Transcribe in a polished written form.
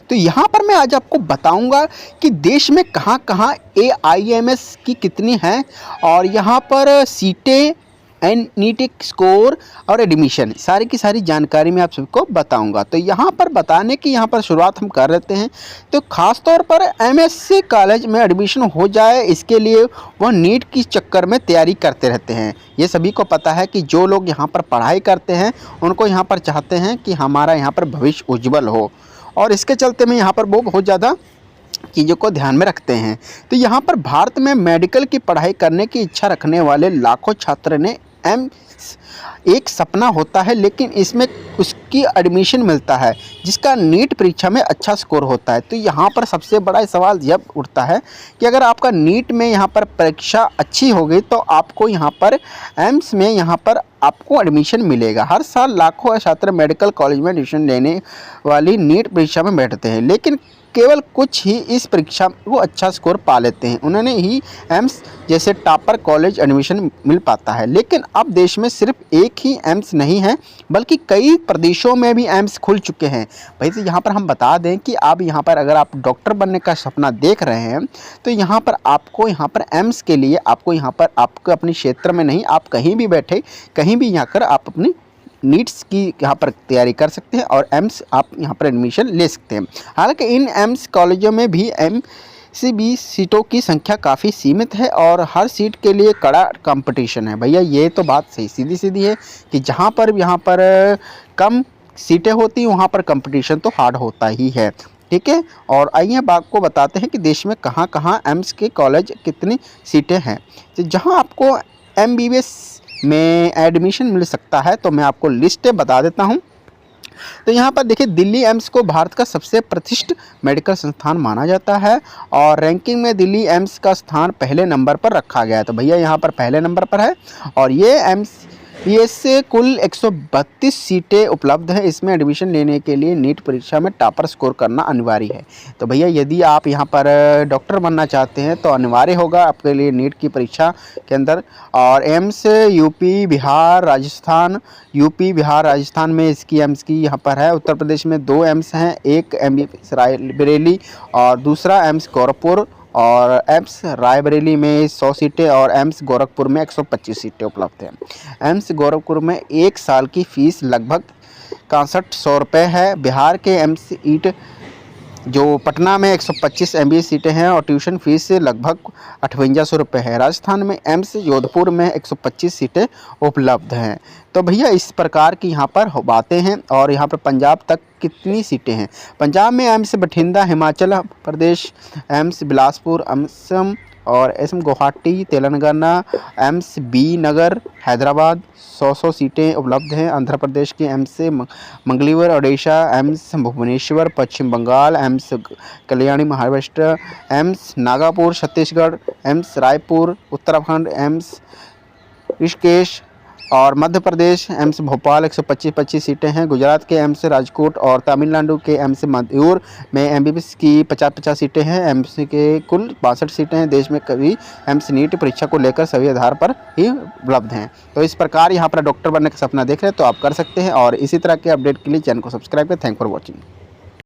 तो यहाँ पर मैं आज आपको बताऊंगा कि देश में कहाँ-कहाँ एआईएमएस की कितनी हैं और यहाँ पर सीटें एंड नीट स्कोर और एडमिशन सारी की सारी जानकारी मैं आप सबको बताऊंगा। तो यहाँ पर बताने की यहाँ पर शुरुआत हम कर लेते हैं। तो ख़ास तौर पर एमएससी कॉलेज में एडमिशन हो जाए इसके लिए वह नीट की चक्कर में तैयारी करते रहते हैं। ये सभी को पता है कि जो लोग यहाँ पर पढ़ाई करते हैं उनको यहाँ पर चाहते हैं कि हमारा यहाँ पर भविष्य उज्जवल हो, और इसके चलते में यहाँ पर वो बहुत ज़्यादा चीज़ों को ध्यान में रखते हैं। तो यहाँ पर भारत में मेडिकल की पढ़ाई करने की इच्छा रखने वाले लाखों छात्र ने एक सपना होता है, लेकिन इसमें उसकी एडमिशन मिलता है जिसका नीट परीक्षा में अच्छा स्कोर होता है। तो यहाँ पर सबसे बड़ा सवाल यह उठता है कि अगर आपका नीट में यहाँ पर परीक्षा अच्छी हो गई तो आपको यहाँ पर एम्स में यहाँ पर आपको एडमिशन मिलेगा। हर साल लाखों छात्र मेडिकल कॉलेज में एडमिशन लेने वाली नीट परीक्षा में बैठते हैं, लेकिन केवल कुछ ही इस परीक्षा में वो अच्छा स्कोर पा लेते हैं, उन्होंने ही एम्स जैसे टॉपर कॉलेज एडमिशन मिल पाता है। लेकिन अब देश में सिर्फ एक ही एम्स नहीं है बल्कि कई प्रदेशों में भी एम्स खुल चुके हैं। भाई तो यहाँ पर हम बता दें कि आप यहाँ पर अगर आप डॉक्टर बनने का सपना देख रहे हैं तो यहाँ पर आपको यहाँ पर एम्स के लिए आपको यहाँ पर आपको अपने क्षेत्र में नहीं, आप कहीं भी बैठे कहीं भी यहाँ कर आप अपनी नीट्स की यहाँ पर तैयारी कर सकते हैं और एम्स आप यहाँ पर एडमिशन ले सकते हैं। हालांकि इन एम्स कॉलेजों में भी एमसीबी सीटों की संख्या काफ़ी सीमित है और हर सीट के लिए कड़ा कंपटीशन है। भैया ये तो बात सही सीधी सीधी है कि जहाँ पर यहाँ पर कम सीटें होती हैं वहाँ पर कंपटीशन तो हार्ड होता ही है। ठीक है, और आइए अब आपको बताते हैं कि देश में कहाँ कहाँ एम्स के कॉलेज कितनी सीटें हैं। तो जहाँ आपको एमबीबीएस में एडमिशन मिल सकता है तो मैं आपको लिस्ट बता देता हूं। तो यहाँ पर देखिए, दिल्ली एम्स को भारत का सबसे प्रतिष्ठित मेडिकल संस्थान माना जाता है और रैंकिंग में दिल्ली एम्स का स्थान पहले नंबर पर रखा गया है। तो भैया यहाँ पर पहले नंबर पर है और ये एम्स से कुल 132 सीटें उपलब्ध है। इसमें एडमिशन लेने के लिए नीट परीक्षा में टॉपर स्कोर करना अनिवार्य है। तो भैया यदि आप यहाँ पर डॉक्टर बनना चाहते हैं तो अनिवार्य होगा आपके लिए नीट की परीक्षा के अंदर। और एम्स यूपी बिहार राजस्थान में इसकी एम्स की यहाँ पर है। उत्तर प्रदेश में 2 एम्स हैं, एक एमबीबीएस रायबरेली और दूसरा एम्स गोरखपुर, और एम्स रायबरेली में 100 सीटें और एम्स गोरखपुर में 125 सीटें उपलब्ध हैं। एम्स गोरखपुर में 1 साल की फ़ीस लगभग 6100 रुपये है। बिहार के एम्स ईट जो पटना में 125 एमबीबीएस सीटें हैं और ट्यूशन फीस लगभग 5800 रुपये है। राजस्थान में एम्स जोधपुर में 125 सीटें उपलब्ध हैं। तो भैया इस प्रकार की यहाँ पर बातें हैं। और यहाँ पर पंजाब तक कितनी सीटें हैं? पंजाब में एम्स बठिंडा हिमाचल प्रदेश, एम्स बिलासपुर असम और AIIMS Guwahati Telangana, AIIMS Bibinagar Hyderabad 100 सीटें उपलब्ध हैं। आंध्र प्रदेश के AIIMS Mangalur Odisha, AIIMS Bhubaneswar Paschim Bangal, AIIMS Kalyani Maharashtra, AIIMS Nagpur Chhattisgarh, AIIMS Raipur Uttarakhand, AIIMS Rishikesh और मध्य प्रदेश एम्स भोपाल 125 सीटें हैं। गुजरात के एम्स राजकोट और तमिलनाडु के एम्स मयूर में एमबीबीएस की 50 सीटें हैं। एम्स के कुल 62 सीटें हैं। देश में कभी एम्स नीट परीक्षा को लेकर सभी आधार पर ही उपलब्ध हैं। तो इस प्रकार यहाँ पर डॉक्टर बनने का सपना देख रहे हैं तो आप कर सकते हैं और इसी तरह के अपडेट के लिए चैनल को सब्सक्राइब करें। Thank for watching.